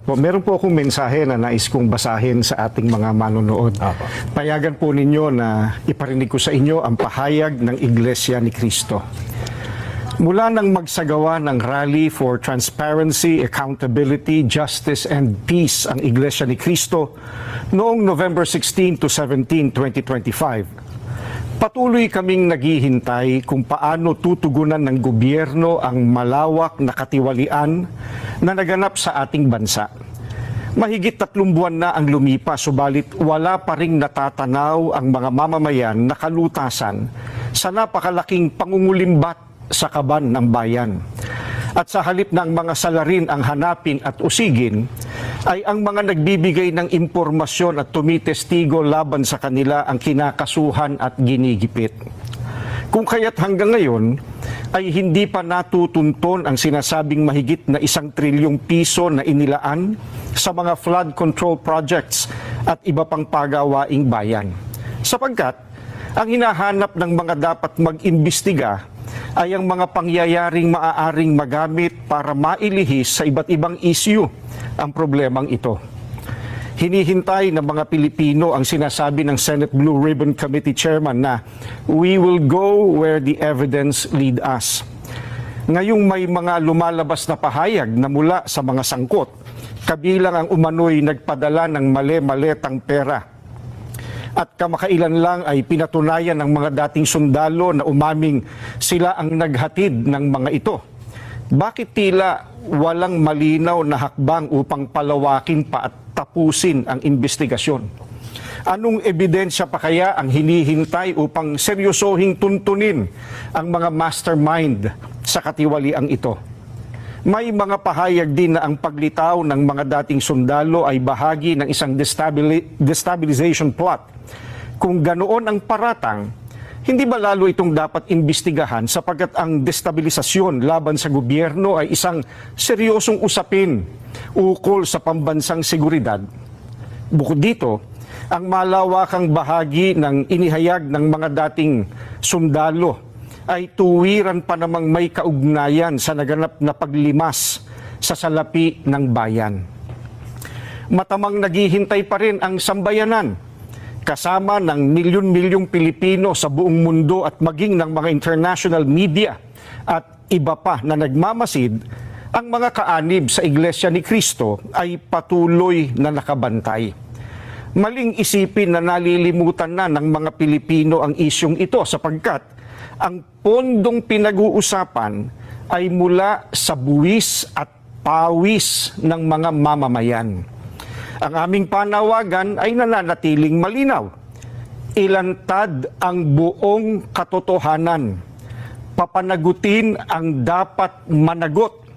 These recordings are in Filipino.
Po, meron po akong mensahe na nais kong basahin sa ating mga manonood. Payagan po ninyo na iparinig ko sa inyo ang pahayag ng Iglesia ni Cristo. Mula nang magsagawa ng Rally for Transparency, Accountability, Justice, and Peace ang Iglesia ni Cristo noong November 16 to 17, 2025, patuloy kaming naghihintay kung paano tutugunan ng gobyerno ang malawak na katiwalian na naganap sa ating bansa. Mahigit 3 buwan na ang lumipas, subalit wala pa ring natatanaw ang mga mamamayan na kalutasan sa napakalaking pangungulimbat sa kaban ng bayan. At sa halip ng mga salarin ang hanapin at usigin, ay ang mga nagbibigay ng impormasyon at tumitestigo laban sa kanila ang kinakasuhan at ginigipit. Kung kaya't hanggang ngayon ay hindi pa natutunton ang sinasabing mahigit na 1 trilyong piso na inilaan sa mga flood control projects at iba pang pagawaing bayan. Sapagkat ang hinahanap ng mga dapat mag-imbestiga ay ang mga pangyayaring maaaring magamit para mailihis sa iba't ibang issue ang problemang ito. Hinihintay ng mga Pilipino ang sinasabi ng Senate Blue Ribbon Committee Chairman na we will go where the evidence lead us. Ngayong may mga lumalabas na pahayag na mula sa mga sangkot, kabilang ang umano'y nagpadala ng mali-maletang pera. At kamakailan lang ay pinatunayan ng mga dating sundalo na umaming sila ang naghatid ng mga ito. Bakit tila walang malinaw na hakbang upang palawakin pa at tapusin ang investigasyon? Anong ebidensya pa kaya ang hinihintay upang seryosohing tuntunin ang mga mastermind sa katiwaliang ito? May mga pahayag din na ang paglitaw ng mga dating sundalo ay bahagi ng isang destabilization plot. Kung ganoon ang paratang, hindi ba lalo itong dapat imbestigahan sapagkat ang destabilisasyon laban sa gobyerno ay isang seryosong usapin ukol sa pambansang seguridad? Bukod dito, ang malawakang bahagi ng inihayag ng mga dating sundalo ay tuwiran pa namang may kaugnayan sa naganap na paglimas sa salapi ng bayan. Matamang naghihintay pa rin ang sambayanan kasama ng milyon-milyong Pilipino sa buong mundo at maging ng mga international media at iba pa na nagmamasid, ang mga kaanib sa Iglesia ni Cristo ay patuloy na nakabantay. Maling isipin na nalilimutan na ng mga Pilipino ang isyong ito sapagkat ang pondong pinag-uusapan ay mula sa buwis at pawis ng mga mamamayan. Ang aming panawagan ay nananatiling malinaw. Ilantad ang buong katotohanan. Papanagutin ang dapat managot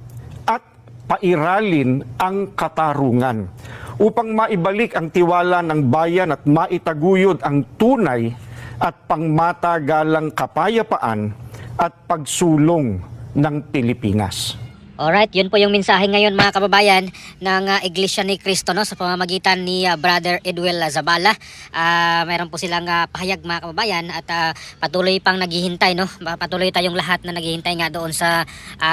at pairalin ang katarungan upang maibalik ang tiwala ng bayan at maitaguyod ang tunay at pangmatagalang kapayapaan at pagsulong ng Pilipinas. Alright, yun po yung mensahe ngayon mga kababayan ng Iglesia ni Cristo, no, sa pamamagitan ni Brother Edwel Zabala. Mayroon po silang pahayag mga kababayan at patuloy pang naghihintay, no? Patuloy tayong lahat na naghihintay nga doon sa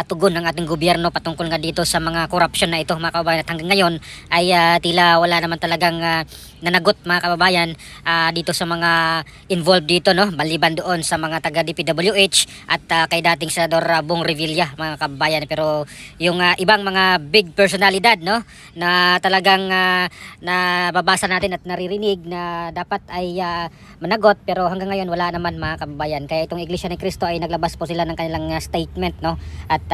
tugon ng ating gobyerno patungkol nga dito sa mga corruption na ito mga kababayan. At hanggang ngayon ay tila wala naman talagang nanagot mga kababayan dito sa mga involved dito, no? Maliban doon sa mga taga DPWH at kay dating Senador Bong Revilla mga kababayan. Pero yung ibang mga big personalidad, no, na talagang nababasa natin at naririnig na dapat ay managot, pero hanggang ngayon wala naman mga kababayan. Kaya itong Iglesia ni Cristo ay naglabas po sila ng kanilang statement, no, at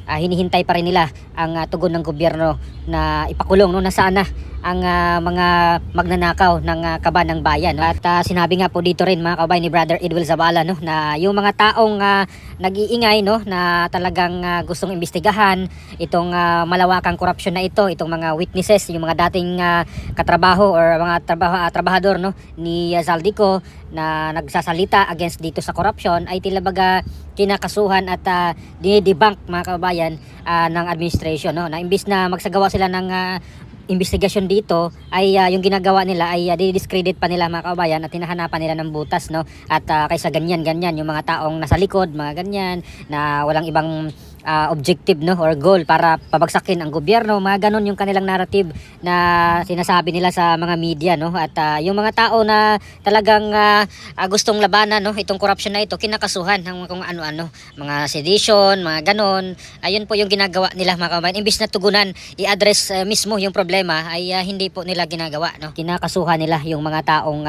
hinihintay pa rin nila ang tugon ng gobyerno na ipakulong, no, na sana ang mga magnanakaw ng kaban ng bayan, no? At sinabi nga po dito rin mga kababayan ni Brother Edwel Zabala, no, na yung mga taong nag-iingay, no, na talagang gustong imbestigahan itong malawakang korupsyon na ito, itong mga witnesses, yung mga dating katrabaho or mga trabahador, no, ni Zaldico na nagsasalita against dito sa korupsyon ay tila baga kinakasuhan at dinidebunk mga kababayan ng administration, no, na imbis na magsagawa sila ng investigasyon dito ay yung ginagawa nila ay di-discredit pa nila mga kababayan at hinahanapan nila ng butas, no, at kaysa ganyan yung mga taong nasa likod, mga ganyan na walang ibang objective, no, or goal para pabagsakin ang gobyerno. Mga ganon yung kanilang narrative na sinasabi nila sa mga media, no. At yung mga tao na talagang gustong labanan, no, itong corruption na ito, kinakasuhan ng kung ano-ano, mga sedition, mga ganon. Ayun po yung ginagawa nila, mga kababayan. Imbis na tugunan, i-address mismo yung problema, ay hindi po nila ginagawa, no. Kinakasuhan nila yung mga taong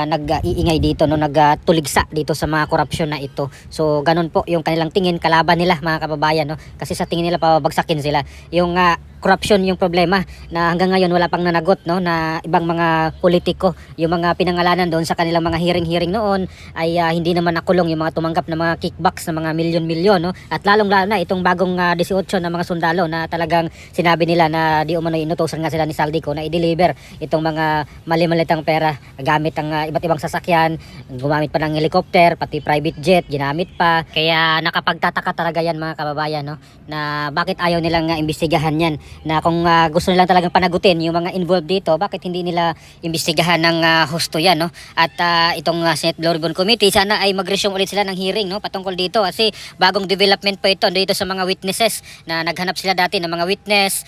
nag-iingay dito, no, nagtuligsa dito sa mga korupsyon na ito. So ganon po yung kanilang tingin, kalaban nila, mga kababayan, no. Kasi sa tingin nila pabagsakin sila. Yung corruption yung problema na hanggang ngayon wala pang nanagot, no, na ibang mga politiko, yung mga pinangalanan doon sa kanilang mga hearing noon ay hindi naman nakulong, yung mga tumanggap na mga kickbacks na mga milyon-milyon, no. At lalong-lalo na itong bagong 18 na mga sundalo na talagang sinabi nila na di umano inutusan nga sila ni Saldico na i-deliver itong mga mali-malitang pera gamit ang iba't ibang sasakyan, gumamit pa ng helicopter, pati private jet ginamit pa. Kaya nakapagtataka talaga yan, mga kababayan, no, na bakit ayaw nilang imbestigahan yan, na kung gusto nilang talagang panagutin yung mga involved dito, bakit hindi nila imbestigahan ng husto yan, no. At itong Senate Blue Ribbon Committee, sana ay mag-resume ulit sila ng hearing, no, patungkol dito, kasi bagong development pa ito dito sa mga witnesses na naghanap sila dati ng mga witness,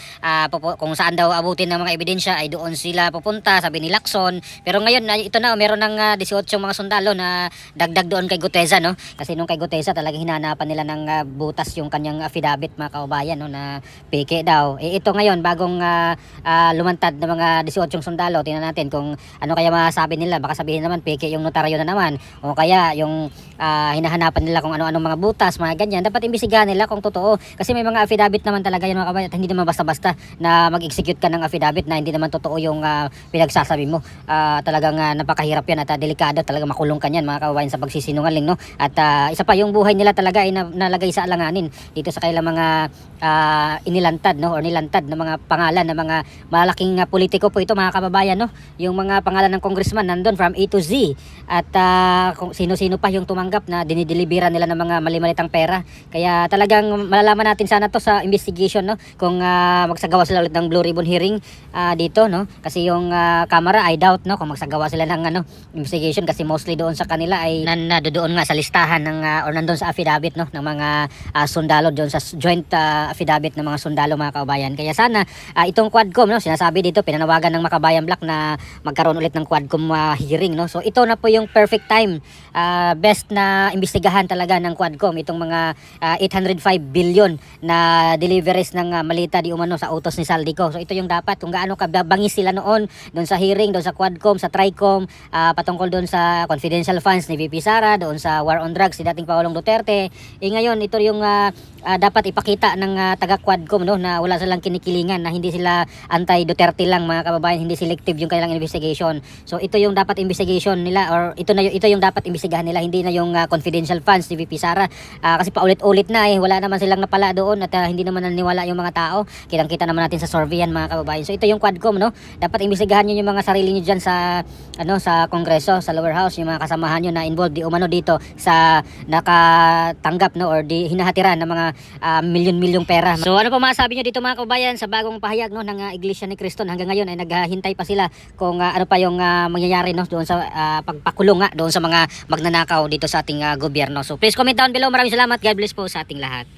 kung saan daw abutin ng mga ebidensya ay doon sila pupunta, sabi ni Lacson. Pero ngayon ito na, meron ng 18 mga sundalo na dagdag doon kay Guteza, no, kasi nung kay Guteza talagang hinanapan nila ng butas yung kanyang affidavit, mga kaubayan, no, na peke daw. Ito ngayon bagong lumantad na mga 18 sundalo, tingnan natin kung ano kaya masabi nila. Baka sabihin naman peke yung notaryo na naman, o kaya yung hinahanapan nila kung ano-ano mga butas, mga ganyan. Dapat imbestigahan nila kung totoo, kasi may mga affidavit naman talaga yan, mga kabayan, at hindi naman basta-basta na mag-execute ka ng affidavit na hindi naman totoo yung pinagsasabi mo. Talagang napakahirap yan at delikado talaga, makulong ka yan, mga kabayan, sa pagsisinungaling, no. At isa pa, yung buhay nila talaga ay nalagay sa alanganin dito sa kailang mga inilantad, no, or nilantad na mga pangalan ng mga malalaking politiko po ito, mga kababayan, no. Yung mga pangalan ng congressman nandun from A to Z, at kung sino-sino pa yung tumanggap na dinideliveran nila ng mga mali-malitang pera. Kaya talagang malalaman natin sana to sa investigation, no, kung magsagawa sila ulit ng Blue Ribbon hearing dito, no, kasi yung Kamara, I doubt, no, kung magsagawa sila ng investigation, kasi mostly doon sa kanila ay nandoon nga sa listahan ng or nandoon sa affidavit, no, ng mga sundalo, doon sa joint affidavit ng mga sundalo, mga kababayan. Kaya sana itong Quadcom, no, sinasabi dito, pinanawagan ng Makabayan Black na magkaroon ulit ng Quadcom hearing, no. So ito na po yung perfect time, best na imbestigahan talaga ng Quadcom itong mga 805 billion na deliveries ng malita di umano sa utos ni Saldico. So ito yung dapat, kung gaano kabangis sila noon doon sa hearing, doon sa Quadcom, sa Tricom, patungkol doon sa confidential funds ni VP Sara, doon sa war on drugs si dating Pangulong Duterte. Ngayon ito yung dapat ipakita ng taga Quadcom, no, na wala silang kinikilingan, na hindi sila anti-Duterte lang, mga kababayan, hindi selective yung kanilang investigation. So ito yung dapat investigation nila, or ito yung dapat imbestigahan nila, hindi na yung confidential funds ni VP Sara, kasi paulit-ulit na wala naman silang napala doon, at hindi naman naniwala yung mga tao. Kitang-kita naman natin sa survey yan, mga kababayan. So ito yung Quadcom, no, dapat imbestigahan niyo yung mga sarili niyo diyan sa sa Kongreso, sa lower house, yung mga kasamahan niyo na involved di umano dito sa nakatanggap, no, or di hinahatiran ng mga milyon-milyong pera. So ano pa masasabi niyo dito, mga kababayan, sa bagong pahayag, no, ng Iglesia ni Cristo? Hanggang ngayon ay naghahintay pa sila kung ano pa yung mangyayari, no, doon sa pagpakulong doon sa mga magnanakaw dito sa ating gobyerno. So please comment down below. Maraming salamat. God bless po sa ating lahat.